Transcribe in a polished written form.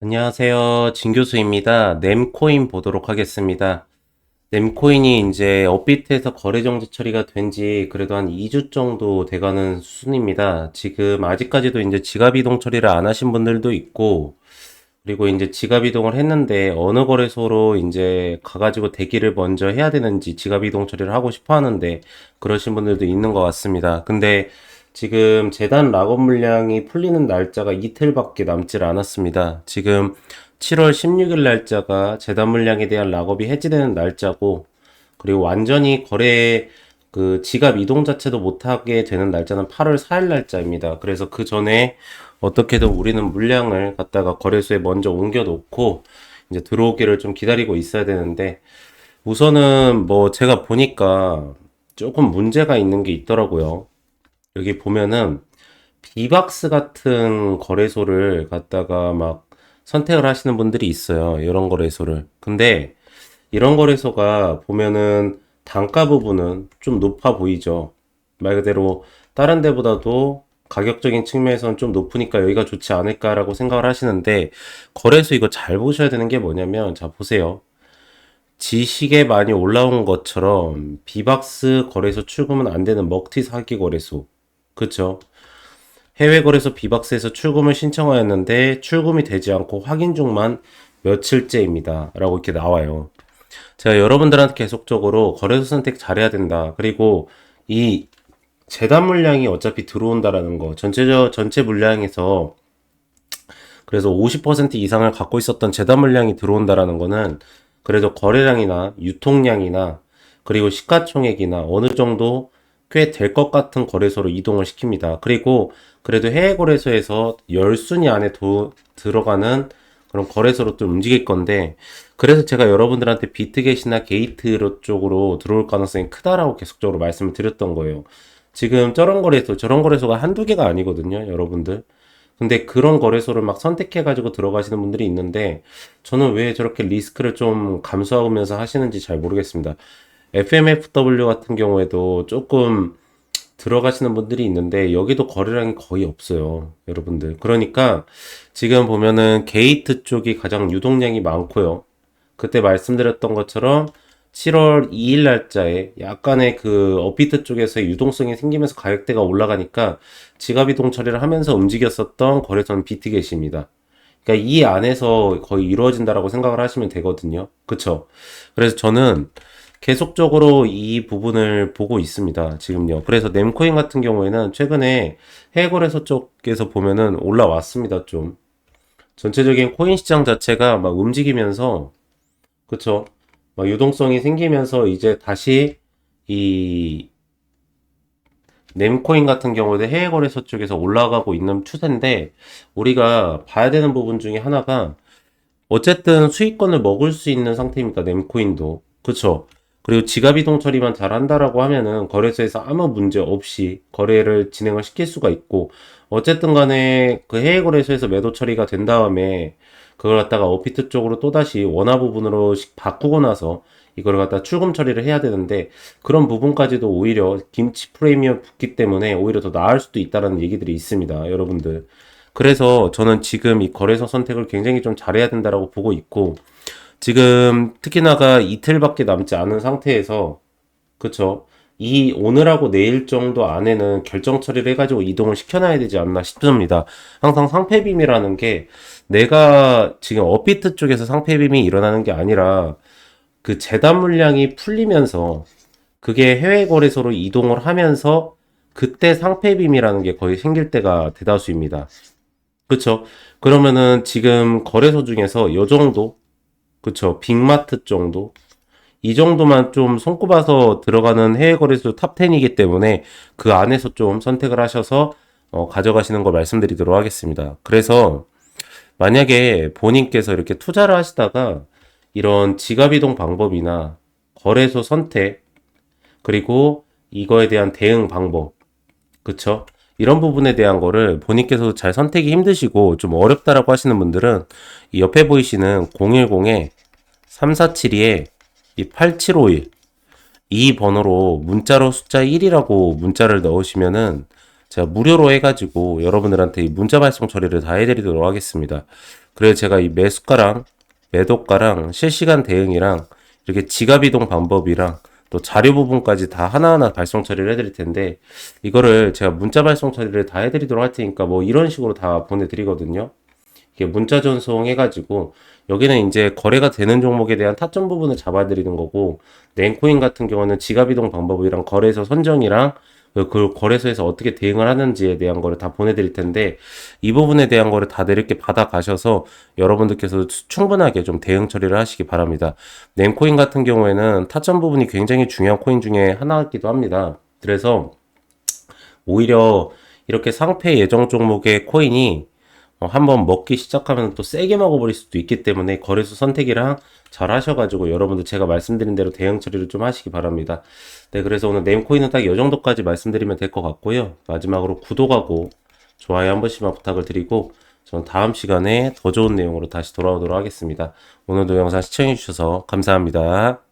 안녕하세요. 진교수입니다. nem코인 보도록 하겠습니다. nem코인이 이제 업비트에서 거래 정지 처리가 된지 그래도 한 2주 정도 돼가는 수준입니다. 지금 아직까지도 이제 지갑 이동 처리를 안 하신 분들도 있고, 그리고 이제 지갑 이동을 했는데 어느 거래소로 이제 가가지고 대기를 먼저 해야 되는지 지갑 이동 처리를 하고 싶어 하는데 그러신 분들도 있는 것 같습니다. 근데 지금 재단 락업 물량이 풀리는 날짜가 이틀밖에 남질 않았습니다. 지금 7월 16일 날짜가 재단 물량에 대한 락업이 해지되는 날짜고, 그리고 완전히 거래 그 지갑 이동 자체도 못하게 되는 날짜는 8월 4일 날짜입니다. 그래서 그 전에 어떻게든 우리는 물량을 갖다가 거래소에 먼저 옮겨 놓고 이제 들어오기를 좀 기다리고 있어야 되는데, 우선은 뭐 제가 보니까 조금 문제가 있는 게 있더라고요. 여기 보면은 비박스 같은 거래소를 갖다가 막 선택을 하시는 분들이 있어요. 이런 거래소를. 근데 이런 거래소가 보면은 단가 부분은 좀 높아 보이죠. 말 그대로 다른 데보다도 가격적인 측면에서는 좀 높으니까 여기가 좋지 않을까라고 생각을 하시는데, 거래소 이거 잘 보셔야 되는 게 뭐냐면, 자 보세요. 지식에 많이 올라온 것처럼 비박스 거래소 출금은 안 되는 먹튀 사기 거래소. 그쵸? 해외 거래소 비박스에서 출금을 신청하였는데 출금이 되지 않고 확인 중만 며칠째입니다. 라고 이렇게 나와요. 제가 여러분들한테 계속적으로 거래소 선택 잘해야 된다. 그리고 이 재단 물량이 어차피 들어온다라는 거. 전체 물량에서 그래서 50% 이상을 갖고 있었던 재단 물량이 들어온다라는 거는 그래도 거래량이나 유통량이나 그리고 시가총액이나 어느 정도 꽤 될 것 같은 거래소로 이동을 시킵니다. 그리고 그래도 해외 거래소에서 10순위 안에 들어가는 그런 거래소로 또 움직일 건데, 그래서 제가 여러분들한테 비트겟이나 게이트 쪽으로 들어올 가능성이 크다라고 계속적으로 말씀을 드렸던 거예요. 지금 저런 거래소가 한두 개가 아니거든요, 여러분들. 근데 그런 거래소를 막 선택해가지고 들어가시는 분들이 있는데, 저는 왜 저렇게 리스크를 좀 감수하면서 하시는지 잘 모르겠습니다. FMFW 같은 경우에도 조금 들어가시는 분들이 있는데, 여기도 거래량이 거의 없어요, 여러분들. 그러니까 지금 보면은 게이트 쪽이 가장 유동량이 많고요. 그때 말씀드렸던 것처럼 7월 2일 날짜에 약간의 그 업비트 쪽에서의 유동성이 생기면서 가격대가 올라가니까 지갑 이동 처리를 하면서 움직였었던 거래소는 비트겟입니다. 그러니까 이 안에서 거의 이루어진다라고 생각을 하시면 되거든요. 그쵸? 그래서 저는 계속적으로 이 부분을 보고 있습니다. 지금요. 그래서 nem코인 같은 경우에는 최근에 해외 거래소 쪽에서 보면은 올라왔습니다. 좀. 전체적인 코인 시장 자체가 막 움직이면서, 그쵸? 막 유동성이 생기면서 이제 다시 이 nem코인 같은 경우도 해외 거래소 쪽에서 올라가고 있는 추세인데, 우리가 봐야 되는 부분 중에 하나가 어쨌든 수익권을 먹을 수 있는 상태입니까, nem코인도. 그쵸? 그리고 지갑 이동 처리만 잘 한다라고 하면은 거래소에서 아무 문제 없이 거래를 진행을 시킬 수가 있고, 어쨌든 간에 그 해외 거래소에서 매도 처리가 된 다음에 그걸 갖다가 업비트 쪽으로 또다시 원화 부분으로 바꾸고 나서 이걸 갖다 출금 처리를 해야 되는데, 그런 부분까지도 오히려 김치 프리미엄 붙기 때문에 오히려 더 나을 수도 있다는 얘기들이 있습니다, 여러분들. 그래서 저는 지금 이 거래소 선택을 굉장히 좀 잘해야 된다라고 보고 있고, 지금 특히나가 이틀밖에 남지 않은 상태에서, 그쵸? 이 오늘하고 내일 정도 안에는 결정 처리를 해가지고 이동을 시켜놔야 되지 않나 싶습니다. 항상 상패빔이라는 게 내가 지금 업비트 쪽에서 상패빔이 일어나는 게 아니라 그 재단 물량이 풀리면서 그게 해외 거래소로 이동을 하면서 그때 상패빔이라는 게 거의 생길 때가 대다수입니다. 그쵸? 그러면은 지금 거래소 중에서 요 정도? 그쵸? 빅마트 정도? 이 정도만 좀 손꼽아서 들어가는 해외 거래소 탑 10이기 때문에 그 안에서 좀 선택을 하셔서 가져가시는 걸 말씀드리도록 하겠습니다. 그래서 만약에 본인께서 이렇게 투자를 하시다가 이런 지갑 이동 방법이나 거래소 선택, 그리고 이거에 대한 대응 방법, 그쵸? 이런 부분에 대한 거를 본인께서 잘 선택이 힘드시고 좀 어렵다라고 하시는 분들은 이 옆에 보이시는 010에 3472에 이 8751 이 번호로 문자로 숫자 1이라고 문자를 넣으시면은 제가 무료로 해가지고 여러분들한테 이 문자 발송 처리를 다 해드리도록 하겠습니다. 그래서 제가 이 매수가랑 매도가랑 실시간 대응이랑 이렇게 지갑 이동 방법이랑 또 자료 부분까지 다 하나하나 발송 처리를 해드릴 텐데, 이거를 제가 문자 발송 처리를 다 해드리도록 할 테니까 뭐 이런 식으로 다 보내드리거든요. 이게 문자 전송 해가지고 여기는 이제 거래가 되는 종목에 대한 타점 부분을 잡아드리는 거고, 낸코인 같은 경우는 지갑 이동 방법이랑 거래소 선정이랑 그 거래소에서 어떻게 대응을 하는지에 대한 거를 다 보내드릴 텐데, 이 부분에 대한 거를 다들 이렇게 받아가셔서 여러분들께서 충분하게 좀 대응 처리를 하시기 바랍니다. 낸코인 같은 경우에는 타점 부분이 굉장히 중요한 코인 중에 하나이기도 합니다. 그래서 오히려 이렇게 상패 예정 종목의 코인이 한번 먹기 시작하면 또 세게 먹어버릴 수도 있기 때문에 거래소 선택이랑 잘 하셔가지고 여러분들 제가 말씀드린 대로 대응 처리를 좀 하시기 바랍니다. 네, 그래서 오늘 네임코인은 딱 이 정도까지 말씀드리면 될 것 같고요. 마지막으로 구독하고 좋아요 한 번씩만 부탁을 드리고, 저는 다음 시간에 더 좋은 내용으로 다시 돌아오도록 하겠습니다. 오늘도 영상 시청해주셔서 감사합니다.